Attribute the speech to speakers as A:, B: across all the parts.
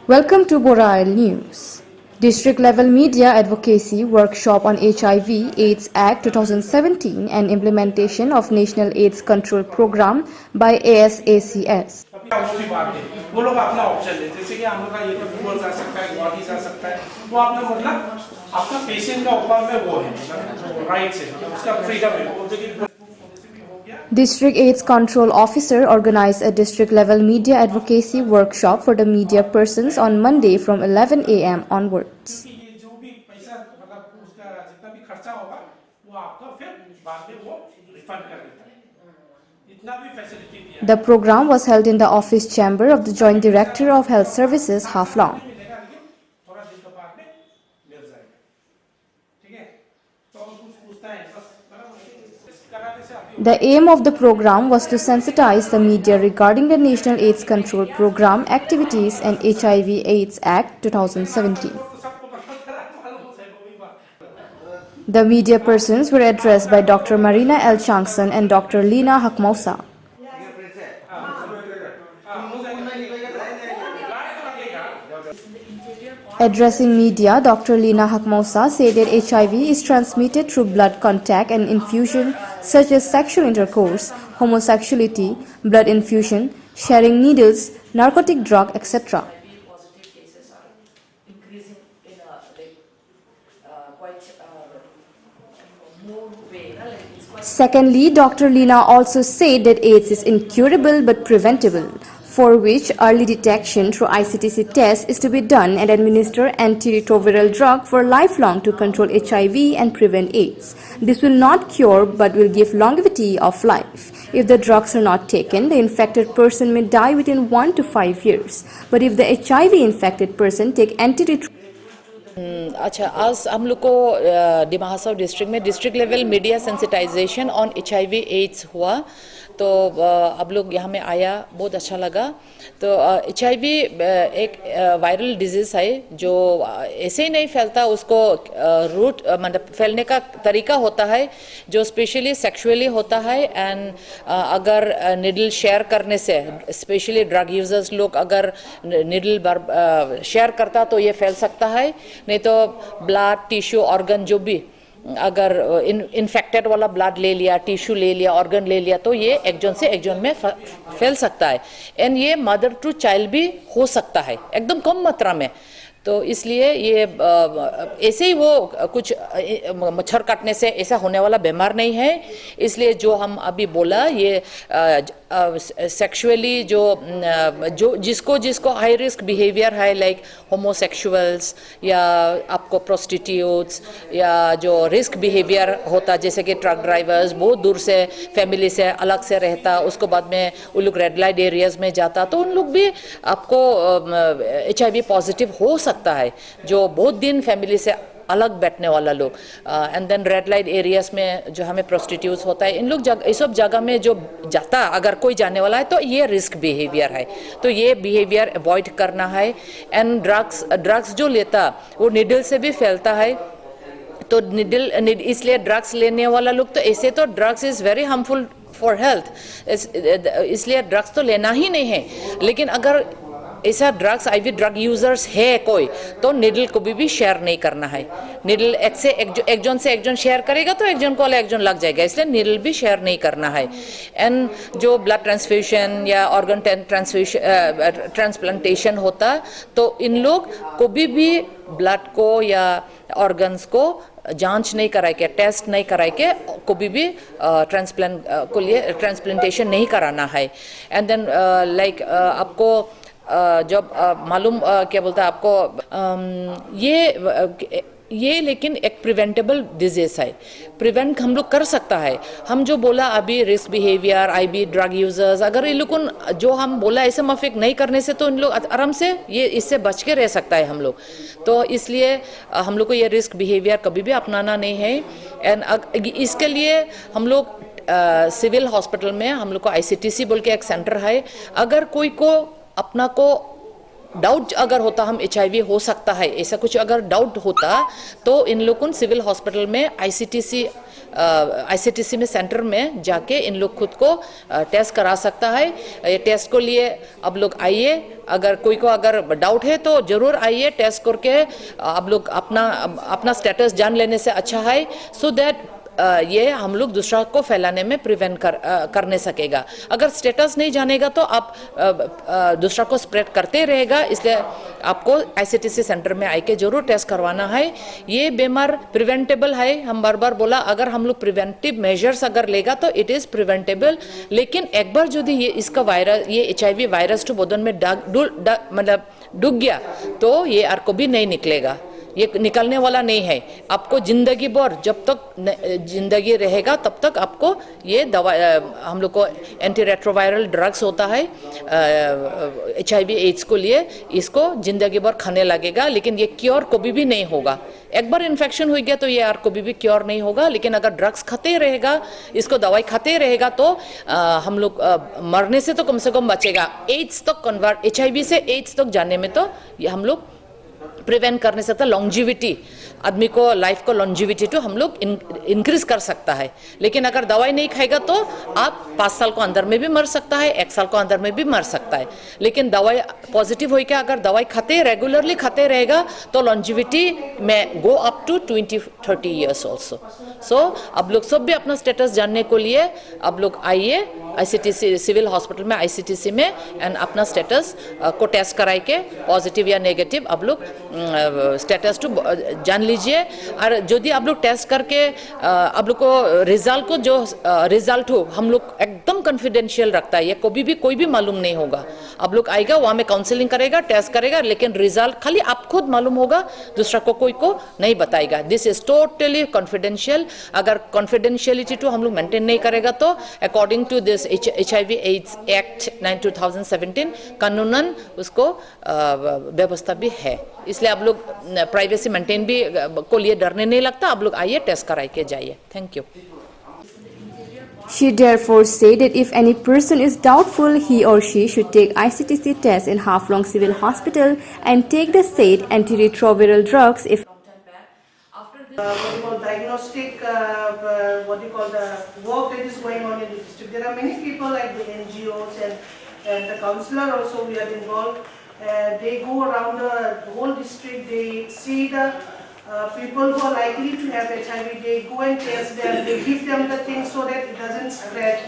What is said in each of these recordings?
A: Welcome to Borail News. District level media advocacy workshop on HIV/AIDS Act 2017 and implementation of National AIDS Control Program by ASACS.
B: वो भी बात है, वो लोग अपना ऑप्शन लेते हैं, जैसे कि हम लोग का ये तो फूल जा सकता है, बॉडी जा सकता है, वो आपने मतलब आपका पेशेंट का ऊपर में वो है, मतलब राइट्स है, उसका फ्रीडम है, वो जगह
A: District AIDS Control Officer organized a district-level media advocacy workshop for the media persons on Monday from 11 a.m. onwards.
B: ये जो भी पैसा मतलब उसका जितना भी खर्चा होगा, वो आपको फिर बाद में वो रिफंड कर देता है, इतना भी फैसिलिटी दिया है।
A: The program was held in the office chamber of the Joint Director of Health Services, Haflong.
B: मिलेगा लेकिन थोड़ा दिन के बाद में मिल जाएगा, ठीक है? तो कुछ पूछता है बस कराने से अभी
A: The aim of the program was to sensitize the media regarding the National AIDS Control Program activities and HIV/AIDS Act 2017.
B: तो सबको बता मालूम है वो भी बात।
A: The media persons were addressed by Dr. Marina L. Changson and Dr. Lina Hakmausa. Addressing media, Dr. Lina Hakmausa said that HIV is transmitted through blood contact and infusion such as sexual intercourse, homosexuality, blood infusion, sharing needles, narcotic drug, etc.
C: Positive cases are increasing in a quite more way. It's quite.
A: Secondly, Dr. Lina also said that AIDS is incurable but preventable, for which early detection through ICTC tests is to be done and administer antiretroviral drug for lifelong to control HIV and prevent AIDS. This will not cure but will give longevity of life. If the drugs are not taken, the infected person may die within 1 to 5 years. But if the HIV infected person take antiretroviral
C: अच्छा, आज हम लोग को Dima Hasao district में district level media sensitisation on HIV AIDS हुआ, तो अब लोग यहाँ में आया, बहुत अच्छा लगा। तो HIV एक वायरल डिजीज़ है जो ऐसे ही नहीं फैलता, उसको रूट मतलब फैलने का तरीका होता है जो स्पेशली सेक्सुअली होता है। एंड अगर निडल शेयर करने से, स्पेशली ड्रग यूजर्स लोग अगर निडल शेयर करता तो ये फैल सकता है, नहीं तो ब्लड टिश्यू ऑर्गन जो भी अगर इन्फेक्टेड वाला ब्लड ले लिया, टिश्यू ले लिया, ऑर्गन ले लिया, तो ये एक जन से एक जन में फैल सकता है। एंड ये मदर टू चाइल्ड भी हो सकता है एकदम कम मात्रा में। तो इसलिए ये ऐसे ही वो कुछ मच्छर काटने से ऐसा होने वाला बीमार नहीं है। इसलिए जो हम अभी बोला ये सेक्सुअली जो जिसको हाई रिस्क बिहेवियर है, लाइक होमोसेक्सुअल्स या आपको प्रोस्टिट्यूट्स या जो रिस्क बिहेवियर होता, जैसे कि ट्रक ड्राइवर्स बहुत दूर से फैमिली से अलग से रहता, उसको बाद में वो लोग रेड लाइट एरियाज में जाता, तो उन लोग भी आपको HIV पॉजिटिव हो सकता है, जो बहुत दिन फैमिली से अलग बैठने वाला लोग। And then red light areas में जो हमें प्रोस्टिट्यूट्स होता है, इन लोग इस सब जगह में जो जाता, अगर कोई जाने वाला है तो ये रिस्क बिहेवियर है, तो ये बिहेवियर अवॉइड करना है। एंड ड्रग्स जो लेता वो निडल से भी फैलता है, तो इसलिए ड्रग्स लेने वाला लोग तो ऐसे तो drugs is very harmful for health, इसलिए ड्रग्स तो लेना ही नहीं है। लेकिन अगर ऐसा ड्रग्स IV ड्रग यूजर्स है कोई, तो निडल को भी शेयर नहीं करना है। निडल एक जन से एक जन शेयर करेगा तो एक जन को एक जन लग जाएगा, इसलिए निडल भी शेयर नहीं करना है। एंड जो ब्लड ट्रांसफ्यूजन या ऑर्गन ट्रांसप्लांटेशन होता, तो इन लोग को भी ब्लड को या ऑर्गन्स को जांच नहीं कराए के, टेस्ट नहीं कराए के कभी भी ट्रांसप्लांटेशन नहीं कराना है। एंड देन लाइक आपको जब मालूम क्या बोलता है आपको ये लेकिन एक प्रिवेंटेबल डिजीज है, प्रिवेंट हम लोग कर सकता है। हम जो बोला अभी risk behaviour, IB drug users, अगर ये लोग जो हम बोला ऐसे माफिक नहीं करने से, तो इन लोग आराम से ये इससे बच के रह सकता है हम लोग। तो इसलिए हम लोग को ये रिस्क बिहेवियर कभी भी अपनाना नहीं है। एंड इसके लिए हम लोग सिविल हॉस्पिटल में हम लोग को ICTC बोल के एक सेंटर है, अगर कोई को अपना को डाउट अगर होता हम HIV हो सकता है, ऐसा कुछ अगर डाउट होता, तो इन लोगों सिविल हॉस्पिटल में ICTC ICTC में सेंटर में जाके इन लोग खुद को टेस्ट करा सकता है। ये टेस्ट को लिए अब लोग आइए, अगर कोई को अगर डाउट है तो ज़रूर आइए, टेस्ट करके आप लोग अपना स्टेटस जान लेने से अच्छा है, सो दैट ये हम लोग दूसरा को फैलाने में प्रिवेंट करने सकेगा। अगर स्टेटस नहीं जानेगा तो आप दूसरा को स्प्रेड करते रहेगा, इसलिए आपको ICTC सेंटर में आके जरूर टेस्ट करवाना है। ये बीमार प्रिवेंटेबल है, हम बार बार बोला, अगर हम लोग प्रिवेंटिव मेजर्स अगर लेगा तो इट इज़ प्रिवेंटेबल। लेकिन एक बार यदि ये इसका वायरस, ये HIV वायरस तो बदन में मतलब डूब गया तो ये और कभी नहीं निकलेगा, ये निकलने वाला नहीं है। आपको जिंदगी भर, जब तक जिंदगी रहेगा तब तक आपको ये दवा, हम लोग को एंटी रेट्रोवायरल ड्रग्स होता है HIV एड्स को लिए, इसको जिंदगी भर खाने लगेगा, लेकिन ये क्योर कभी भी नहीं होगा। एक बार इन्फेक्शन हो गया तो ये और कभी भी क्योर नहीं होगा, लेकिन अगर ड्रग्स खाते रहेगा, इसको दवाई खाते रहेगा तो हम लोग मरने से तो कम से कम बचेगा। एड्स तक कन्वर्ट, HIV से एड्स तक जाने में तो ये हम लोग प्रिवेंट करने से तो लॉन्जिविटी, आदमी को लाइफ को लॉन्जिविटी तो हम लोग इंक्रीज कर सकता है। लेकिन अगर दवाई नहीं खाएगा तो आप 5 साल को अंदर में भी मर सकता है, 1 साल को अंदर में भी मर सकता है। लेकिन दवाई पॉजिटिव हो क्या, अगर दवाई खाते रेगुलरली खाते रहेगा तो लॉन्जिविटी में go up to 20-30 years also. So अब लोग सब भी अपना स्टेटस जानने को लिए अब लोग आइए ICTC सिविल हॉस्पिटल में, ICTC में, एंड अपना स्टेटस को टेस्ट कराई के पॉजिटिव या नेगेटिव अब लोग स्टेटस टू जान लीजिए। और यदि आप लोग टेस्ट करके आप लोग को रिजल्ट को जो रिजल्ट हो, हम लोग एकदम कॉन्फिडेंशियल रखता है, ये कभी भी कोई भी मालूम नहीं होगा। आप लोग आएगा, वहाँ में काउंसलिंग करेगा, टेस्ट करेगा, लेकिन रिजल्ट खाली आप खुद मालूम होगा, दूसरा को कोई को नहीं बताएगा। This is totally confidential. अगर कॉन्फिडेंशियलिटी टू हम लोग मेंटेन नहीं करेगा तो according to this HIV AIDS act 2017 कानूनन उसको व्यवस्था भी है। इसलिए आप लोग प्राइवेसी मेंटेन भी को लिए डरने नहीं लगता, आप लोग आइए, टेस्ट कराई के जाइए। Thank you.
A: She therefore said that if any person is doubtful, he or she should take ICTC test in Haflong Civil Hospital and take the said antiretroviral drugs if
D: what you call diagnostic, what you call the work that is going on in the district. There are many people like the NGOs and the councillor also we are involved. They go around the whole district, they see the people who are likely to have HIV, they go and test them, they give them the things so that it doesn't spread.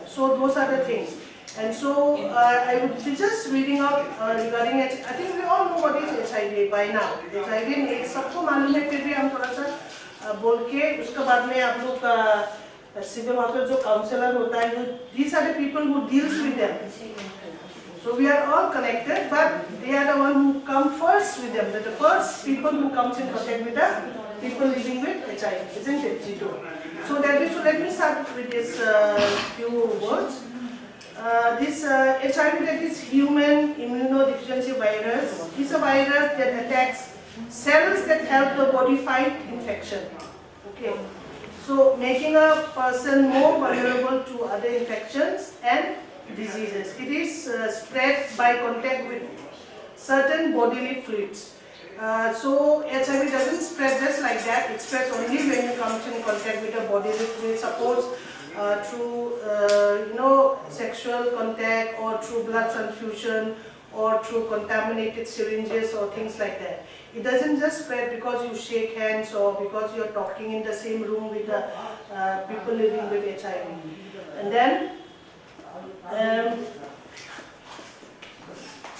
D: So those are the things. And so I would be just reading out regarding it. I think we all know what is HIV by now. HIV एक सबको मालूम है, फिर भी हम थोड़ा सा बोल के उसके बाद में आप लोग सिविल हॉस्पिटल जो काउंसलर होता है, these are the people who deals with them. So we are all connected, but they are the one who come first with them. They're the first people who comes in contact with the people living with HIV, isn't it, Jito? So let me start with this few words. This HIV, that is human immunodeficiency virus, is a virus that attacks cells that help the body fight infection. Okay, so making a person more vulnerable to other infections and diseases. It is spread by contact with certain bodily fluids. So HIV doesn't spread just like that. It spreads only when you come in contact with a bodily fluid. Suppose through sexual contact or through blood transfusion or through contaminated syringes or things like that. It doesn't just spread because you shake hands or because you are talking in the same room with the people living with HIV. And then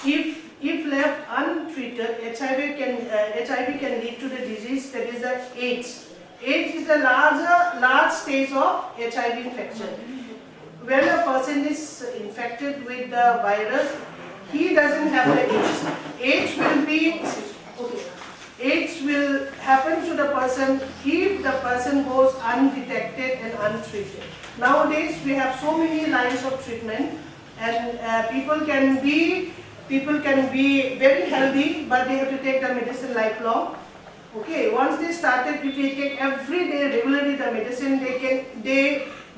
D: if left untreated, HIV can lead to the disease that is the AIDS. AIDS is a large stage of HIV infection. When a person is infected with the virus, he doesn't have the AIDS. AIDS will happen to the person if the person goes undetected and untreated. Nowadays we have so many lines of treatment, and people can be very healthy, but they have to take the medicine lifelong. Okay, once they started to take every day regularly the medicine,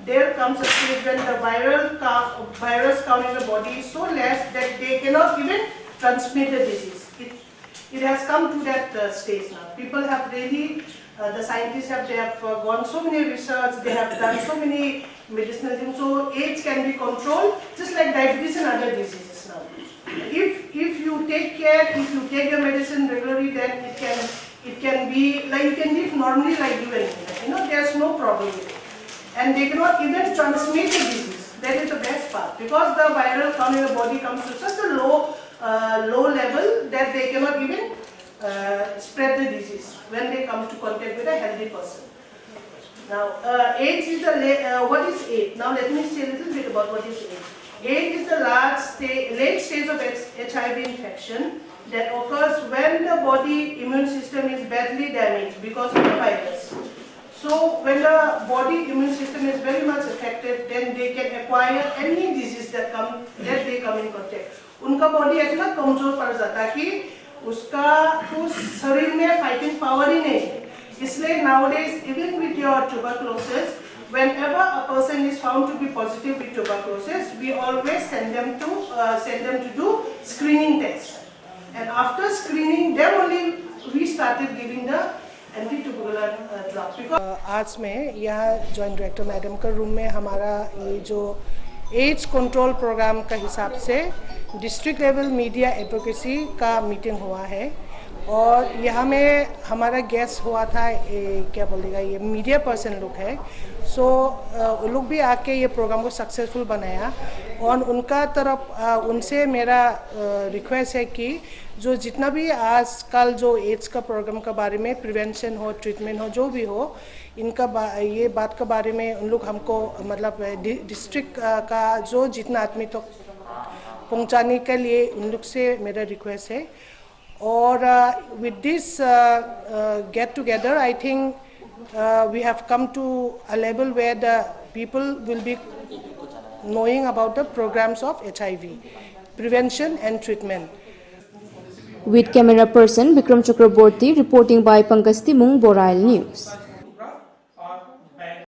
D: there comes a stage when the virus count in the body is so less that they cannot even transmit the disease. It has come to that stage now. People have really The scientists they have gone so many research, they have done so many medicinal things. So AIDS can be controlled just like diabetes and other diseases now. If you take care, if you take your medicine regularly, then it can be like you can live normally like you and me. You know, there's no problem with it. And they cannot even transmit the disease. That is the best part, because the viral count in the body comes to such a low level that they cannot even spread the disease when they come to contact with a healthy person. Now, AIDS is the what is AIDS? Now, let me say a little bit about what is AIDS. AIDS is the late stage of HIV infection that occurs when the body immune system is badly damaged because of the virus. So, when the body immune system is very much affected, then they can acquire any disease that they come in contact. उनका body इतना कमजोर पड़ जाता है कि उसका उस शरीर में फाइटिंग पावर ही नहीं है. इसलिए nowadays even with your tuberculosis, whenever a person is found to be positive with tuberculosis, we always send them to do screening tests. And after screening, then only we started giving the anti-tubercular drug. आज में यहाँ joint director madam का room में हमारा ये जो AIDS control programme का हिसाब से डिस्ट्रिक्ट लेवल मीडिया एडवोकेसी का मीटिंग हुआ है और यहाँ में हमारा गेस्ट हुआ था क्या बोलेगा ये मीडिया पर्सन लोग है. सो वो लोग भी आके ये प्रोग्राम को सक्सेसफुल बनाया और उनका तरफ उनसे मेरा रिक्वेस्ट है कि जो जितना भी आजकल जो एड्स का प्रोग्राम के बारे में प्रिवेंशन हो, ट्रीटमेंट हो, जो भी हो, इनका ये बात के बारे में उन लोग हमको मतलब डिस्ट्रिक्ट का जो जितना आदमी तो पहुंचाने के लिए उन लोग से मेरा रिक्वेस्ट है. और with this get together I think we have come to a level where the people will be knowing about the programs of HIV prevention and treatment.
A: With camera person Vikram Chakraborty reporting by Pankaj Timung, Borail News.